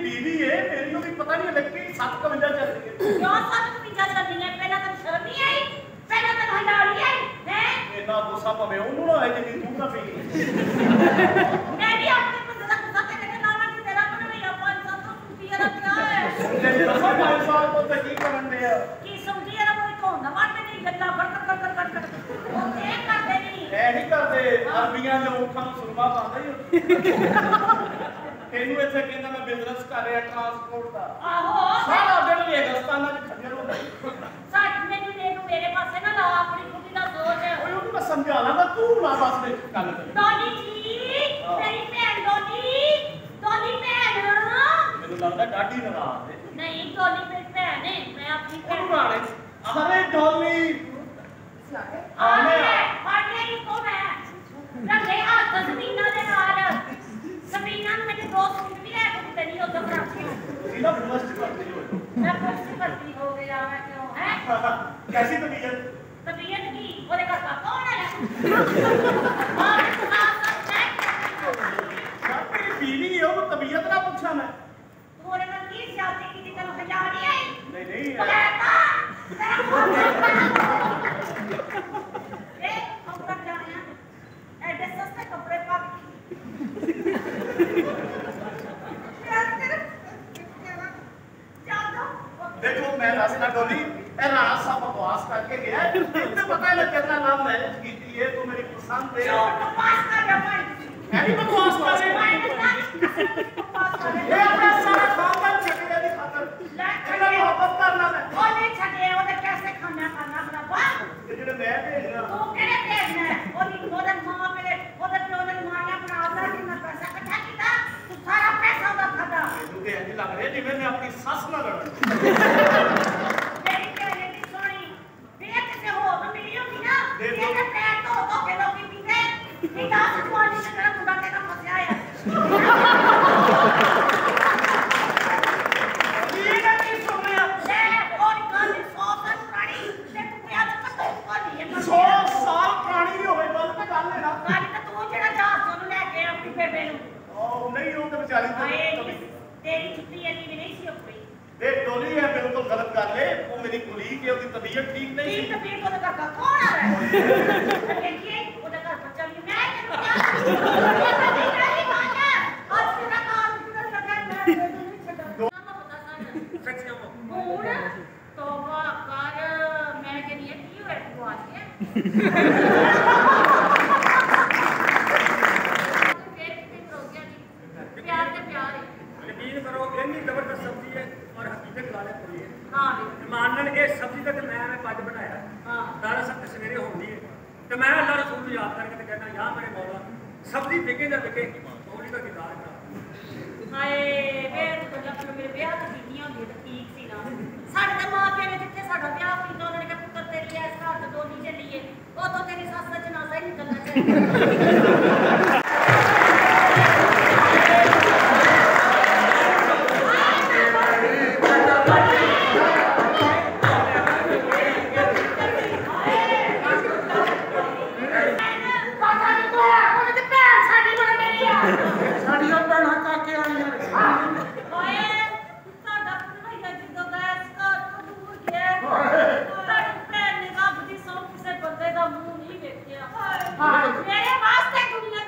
बीवी है मेरी भी पता नहीं लगती 7:52 चल रही है क्यों 7:52 चल रही है पहला तो शर्म नहीं आई पहला तो हंडाड़ी आई हैं इतना गुस्सा पवे ਉਹਨੂੰ ਨਾ ਆਏ ਜਿੰਨੀ ਤੂੰ ਨਾ ਪਈ मैं भी अपने बंदे ਦਾ ਗੁੱਸਾ ਤੇ ਕੇ ਨਾਮ ਕਿ ਤੇਰਾ ਬਣਾਇਆ 500 ਰੁਪਏ ਦਾ क्या है ਜੇ ਦੱਸੋ 5 ਸਾਲ ਤੋਂ ਤੇ ਕੀ ਕਰਨ ਦੇ ਆ ਕੀ ਸਮਝੀ ਯਾਰ ਕੋਈ ਕੋਂਦਾ ਮਾਰਦੇ ਨਹੀਂ ਗੱਲਾਂ ਕਰ ਉਹ ਇਹ ਕਰਦੇ ਨਹੀਂ ਇਹ ਨਹੀਂ ਕਰਦੇ ਅਰਬੀਆਂ ਦੇ ਔਖਾਂ ਨੂੰ ਸੁਰਮਾ ਪਾਉਂਦਾ ਹੀ ਇਹਨੂੰ ਇੱਥੇ ਕਹਿੰਦਾ ਮੈਂ ਬਿਜ਼ਨਸ ਕਰ ਰਿਹਾ ਟਰਾਂਸਪੋਰਟ ਦਾ ਆਹੋ ਸਾਰਾ ਦਿਨ ਰੇਗਿਸਤਾਨਾਂ 'ਚ ਖੱਜਲ ਹੁੰਦਾ ਸਾਡ ਮੈਨੂੰ ਮੇਰੇ ਪਾਸੇ ਨਾ ਲਾ ਆਪਣੀ ਕੁੜੀ ਦਾ ਸੋਚ ਓਏ ਉਹਨੂੰ ਮੈਂ ਸਮਝਾ ਲਾਂਗਾ ਤੂੰ ਨਾ ਬਸ ਵਿੱਚ ਗੱਲ ਕਰ ਡੋਲੀ ਜੀ ਮੇਰੀ ਭੈਣ ਡੋਲੀ ਭੈਣ ਮੈਨੂੰ ਲੱਗਦਾ ਡਾਢੀ ਨਾਰਾਜ਼ ਹੈ ਨਹੀਂ ਡੋਲੀ ਮੇਰੀ ਭੈਣ ਹੈ ਮੈਂ ਆਪਣੀ ਭੈਣ ਨਾਲੇ ਅਰੇ ਡੋਲੀ ਆਨੇ ਕੀ ਕੋਣ ਹੈ ਰੱਲੇ ਹੱਥ ਜ਼ਮੀਨਾਂ ਦੇ ਨਾਲ ਜ਼ਮੀਨਾਂ ਨੂੰ ਮੇਰੇ ਦੋ ਸੂਟ ਵੀ ਲੈ ਕੇ ਦਿੱਤੇ ਨਹੀਂ ਉਦੋਂ ਰੱਖੇ सीधा फर्स्ट करती हो मैं फर्स्ट भर्ती हो गया मैं क्यों है कैसी तबीयत की बोले का कौन है मेरी बीवी है वो तबीयत ना पूछा मैं बोले मैं की जाती की तेरे को जा नहीं आई नहीं ए हम तक जाने हैं ऐसे सस्ते कपड़े पा देखो मैं रास्ता डोली ए रात सा बकवास करके गया इतने पता है कितना नाम मैनेज की थी ये तो मेरी पसंद है बकवास कर रहा है नहीं बकवास कर रहे ये अपना सारा खानदान छड़े की खातर इतना मोहब्बत करना मैं वो नहीं छड़े वो कैसे खाना बराबर ये जेड़े मैं भेजना तू केड़े भेजना ओदी मां मेरे ओदे मां ने अपना आपदा कितना पैसा इकट्ठा किया तू सारा पैसा ओदा खाता मुझे ऐसे लग रहा है जिਵੇਂ मैं अपनी सास ना लड़ तेरी कहने की सुनी देख से हो मिली होगी ना ये पैर तो के लोग पीते ये 10 वाली से तेरा मुंडा के ना फंसया है ये ना की सुन रहा ले और कान 100 साल पुरानी ते तू याद कर को नहीं 100 साल पुरानी भी होवे गल ते गल है ना काली तो तू जेड़ा जहाज ਨੂੰ ਲੈ ਕੇ ਆਪਣੀ ਬੇਬੇ ਨੂੰ ਉਹ ਨਹੀਂ ਉਹ ਤੇ ਵਿਚਾਰੀ ਤੇ तेरी छुट्टी अली भी नहीं सी अपनी देख डोली है बिल्कुल गलत कर ले वो मेरी कुलीग है उसकी तबीयत ठीक नहीं ठीक तबीयत ओदा का कौन आ रहा है देखिए ओदा का बच्चा भी मैं नहीं माना आज तेरा काम किधर लगा मैं नहीं छड़ा ना पता सा सच कहो कौन तौबा कर मैं कहनी है की हुआ तू आज के यकीन करो इतनी जबरदस्त सब्जी है और हकीकत वाले पूरी है हां मानन ये सब्जी का मैं पज बनाया हां दरअसल सवेरे होती है तो मैं अल्लाह रसूल को याद करके कहना या मेरे मौला सब्जी बिके ना बिके मौली का दीदार करा हाय वे तो जब मेरे ब्याह दी नहीं होंदी तो ठीक सी ना साडे ते मां प्यो ने जिथे साडा ब्याह कीता उन्होंने कहा पुੱਤਰ तेरी इस घर तो डोली चलीए ओ तो तेरी सस का जनाजा ही निकलना चाहिए मेरे वास्ते दुनिया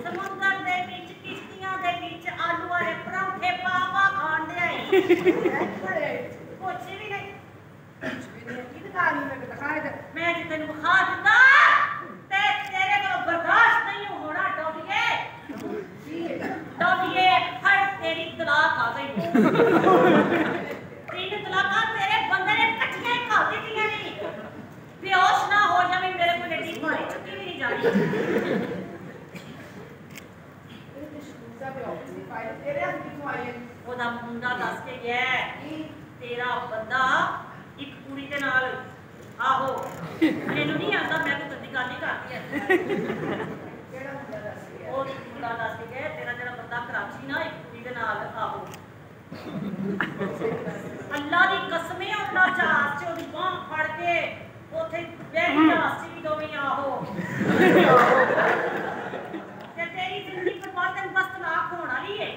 ਸਮੁੰਦਰ ਦੇ ਵਿੱਚ ਕਿਸ਼ਤੀਆਂ ਦੇ ਵਿੱਚ ਆਲੂ ਵਾਲੇ ਪਰੌਂਠੇ ਪਾ ਖਾਣ ਦੇ ਆਏ ਕੁਛ ਵੀ ਨਹੀਂ ਮੈਂ ਜੇ ਤੈਨੂੰ ਵਿਖਾ ਦਿੰਦਾ ਤੇ ਤੇਰੇ ਕੋਲ ਬਰਦਾਸ਼ਤ ਨਹੀਂ ਹੋਣਾ ਡੋਲੀਏ ਹਰ ਤੇਰੀ ਤਲਾਕ ਆ ਗਈ 3 ਤਲਾਕਾਂ ਤੇਰੇ ਬੰਦੇ ਨੇ ਇਕੱਠੀਆਂ ਹੀ ਕਰ ਦਿੱਤੀਆਂ ਨੇ ਬੇਹੋਸ਼ ਨਾ ਹੋ ਜਾਵੇਂ ਮੇਰੇ ਕੋਲ ਏਡੀ ਭਾਰੀ ਚੁੱਕੀ ਵੀ ਨਹੀਂ ਜਾਣੀ ਉਹਦਾ ਮੁੰਡਾ ਦੱਸ ਕੇ ਗਿਆ ਤੇਰਾ ਬੰਦਾ ਇੱਕ ਕੁੜੀ ਦੇ ਨਾਲ ਆਹੋ ਮੈਨੂੰ ਨਹੀਂ ਆਉਂਦਾ ਮੈਂ ਕੋਈ ਗੰਦੀ ਗੱਲ ਨਹੀਂ ਕਰਦੀ ਉਹ ਮੁੰਡਾ ਦੱਸ ਕੇ ਗਿਆ ਤੇਰਾ ਜਿਹੜਾ ਬੰਦਾ ਕਰਾਚੀ ਨਾ ਇੱਕ ਕੁੜੀ ਦੇ ਨਾਲ ਆਹੋ ਅੱਲਾ ਦੀ ਕਸਮੇ ਉਹਨਾਂ ਜਹਾਜ਼ 'ਚ ਉਹਦੀ ਬਾਂਹ ਫੜ ਕੇ ਉੱਥੇ ਬੈਠ ਜਹਾਜ਼ 'ਚ ਵੀ ਦੋਵੇਂ ਆਹੋ ਤੇ ਤੇਰੀ ਜ਼ਿੰਦਗੀ ਬਰਬਾਦ ਤੈਨੂੰ ਬਸ ਤਲਾਕ ਹੋਣ ਵਾਲੀ ਏ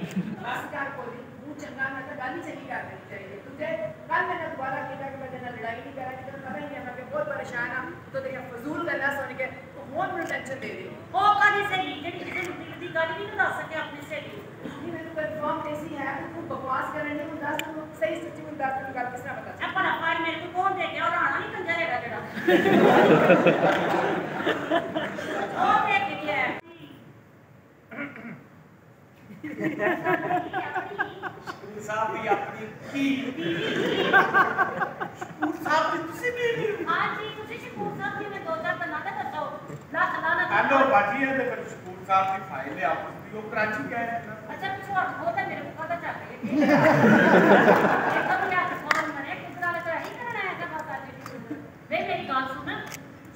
चंगा मैं तो गाली चली कर देनी चाहिए तुझे कल मैंने दोबारा किया कि मैं तेरे लड़ाई नहीं करा कि तेरे पता ही है मैं बहुत परेशान हां तो तेरी फजूल गल्ला सुन के तो बहुत मुझे टेंशन दे रही ओ कदी सही जेडी दिल दी गल नहीं दस सके अपनी सहेली नहीं मैंने कंफर्म ऐसी है कि तू बकवास करने ने मुझे दस तू सही सच्ची मुझे दस तू गल किसने पता अपना फाइल मेरे को कौन दे गया और आना नहीं कंजर हैगा जेड़ा ओ देख गया ਸਕੂਲ ਸਾਹਿਬ ਦੀ ਆਪਣੀ ਕੀ ਸਕੂਲ ਸਾਹਿਬ ਦੀ ਤੁਸੀਂ ਵੀ ਹਾਂ ਜੀ ਤੁਸੀਂ ਸ਼ਕੂਰ ਸਾਹਿਬ ਜੀ ਨੇ 2000 ਤਾਂ ਨਾ ਦੱਸੋ ਲੱਖ ਲਾਣਾ ਹੈਲੋ ਬਾਜੀ ਇਹ ਤੇ ਸਕੂਲ ਸਾਹਿਬ ਦੀ ਫਾਈਲ ਹੈ ਆਪਸ ਦੀ ਉਹ ਕਰਾਚੀ ਗਏ ਨੇ ਅੱਛਾ ਛੋੜ ਹੋ ਤਾਂ ਮੇਰੇ ਕੋਲ ਪਤਾ ਚੱਲ ਗਿਆ ਇੱਕਦਮ ਕਿਆ ਫੋਨ ਮਰੇ ਕਿਧਰ ਵਾਲੇ ਤਾਂ ਹੀ ਕਰਨਾ ਹੈ ਕਿ ਬਾਤ ਅੱਜ ਵੇ ਮੇਰੀ ਗੱਲ ਸੁਣ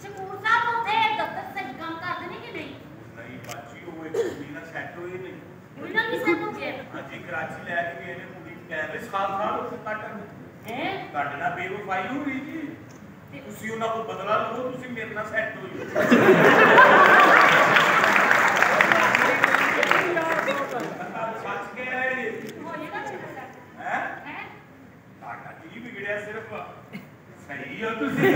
ਸ਼ਕੂਰ ਸਾਹਿਬ ਉੱਥੇ ਦਫ਼ਤਰ ਸਹੀ ਕੰਮ ਕਰਦੇ ਨੇ ਕਿ ਨਹੀਂ ਨਹੀਂ ਬਾਜੀ ਉਹ ਇੱਕ ਕੁੜੀ ਨਾਲ ਸੈੱਟ ਹੋਈ ਨਹੀਂ ਕੋਈ ਨਾ ਨਹੀਂ ਸੈੱਟ ਹੋ ਗਿਆ ਹਾਂਜੀ ਕਰਾਚੀ ਲੈ ਕੇ ਗਏ ਨੇ ਕੁੜੀ ਕੈਮਰੇ ਸਾਲ ਉੱਥੇ ਕੱਟਣ ਹੈ ਤੁਹਾਡੇ ਨਾਲ ਬੇਵਫਾਈ ਹੋ ਰਹੀ ਜੀ ਤੁਸੀਂ ਉਹਨਾਂ ਕੋਲ ਬਦਲਾ ਲਓ ਤੁਸੀਂ ਮੇਰੇ ਨਾਲ ਸੈੱਟ ਹੋਈ ਸੱਚ ਕਹਿ ਰਹੇ ਹੋ ਜਾਏਗਾ ਤੇਰਾ ਸੈੱਟ ਹੈ ਹੈ ਤੁਹਾਡਾ ਕੀ ਵਿਗੜਿਆ ਸਿਰਫ ਸਹੀ ਹੋ ਤੁਸੀਂ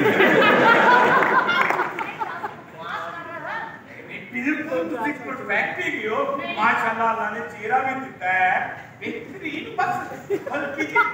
बिल्कुल ਤੁਸੀਂ ਪਰਫੈਕਟ ਹੀ ਹੋ ਮਾਸ਼ਾਅੱਲਾ ਅੱਲਾ ਨੇ ਚਿਹਰਾ ਵੀ ਦਿੱਤਾ ਹੈ ਬਿਹਤਰੀਨ ਬਸ ਹਲਕੀ ਜਿਹੀ